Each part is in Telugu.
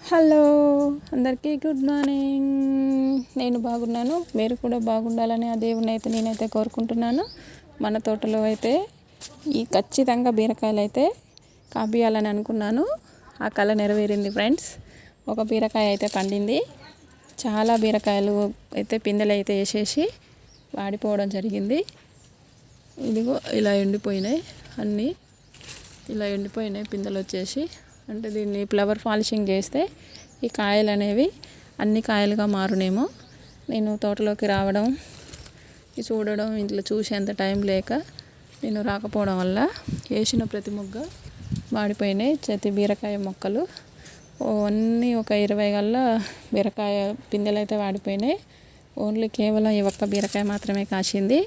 హలో అందరికీ గుడ్ మార్నింగ్. నేను బాగున్నాను, మీరు కూడా బాగుండాలని ఆ దేవుని అయితే నేనైతే కోరుకుంటున్నాను. మన తోటలో అయితే ఈ ఖచ్చితంగా బీరకాయలు అయితే కాపియాలని అనుకున్నాను. ఆ కళ నెరవేరింది ఫ్రెండ్స్. ఒక బీరకాయ అయితే పండింది. చాలా బీరకాయలు అయితే పిందెలు అయితే వేసేసి వాడిపోవడం జరిగింది. ఇదిగో ఇలా ఎండిపోయినాయి, అన్నీ ఇలా ఎండిపోయినాయి పిందెలు వచ్చేసి. అంటే దీన్ని ఫ్లవర్ పాలిషింగ్ చేస్తే ఈ కాయలు అనేవి అన్ని కాయలుగా మారునేమో. నేను తోటలోకి రావడం, చూడడం, ఇంట్లో చూసేంత టైం లేక నేను రాకపోవడం వల్ల వేసిన ప్రతి మొగ్గ వాడిపోయినాయి. ప్రతి బీరకాయ మొక్కలు అన్నీ ఒక 20 గల్లా బీరకాయ పిందెలు అయితే వాడిపోయినాయి. ఓన్లీ కేవలం ఈ ఒక్క బీరకాయ మాత్రమే కాసింది.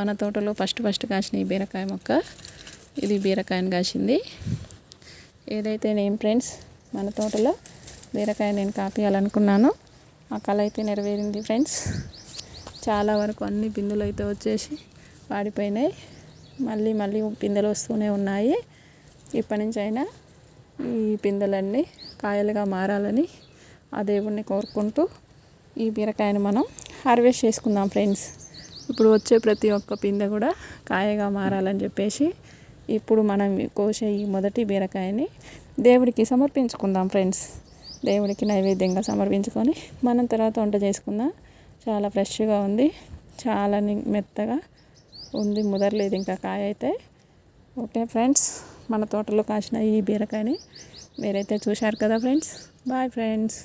మన తోటలో ఫస్ట్ కాసిన ఈ బీరకాయ మొక్క ఇది బీరకాయని కాసింది. ఏదైతే నేను ఫ్రెండ్స్ మన తోటలో బీరకాయ నేను కాపియాలనుకున్నాను. ఆ కళ అయితే నెరవేరింది ఫ్రెండ్స్. చాలా వరకు అన్ని పిందెలు అయితే వచ్చేసి వాడిపోయినాయి. మళ్ళీ పిందెలు వస్తూనే ఉన్నాయి. ఇప్పటి నుంచి అయినా ఈ పిందెలన్నీ కాయలుగా మారాలని ఆ దేవుణ్ణి కోరుకుంటూ ఈ బీరకాయను మనం హార్వెస్ట్ చేసుకుందాం ఫ్రెండ్స్. ఇప్పుడు వచ్చే ప్రతి ఒక్క పిందె కూడా కాయగా మారాలని చెప్పేసి ఇప్పుడు మనం కోసే ఈ మొదటి బీరకాయని దేవుడికి సమర్పించుకుందాం ఫ్రెండ్స్. దేవుడికి నైవేద్యంగా సమర్పించుకొని మనం తర్వాత వంట చేసుకుందాం. చాలా ఫ్రెష్గా ఉంది, చాలా మెత్తగా ఉంది, ముదరలేదు ఇంకా కాయ అయితే. ఓకే ఫ్రెండ్స్, మన తోటలో కాసిన ఈ బీరకాయని మీరైతే చూశారు కదా ఫ్రెండ్స్. Bye friends.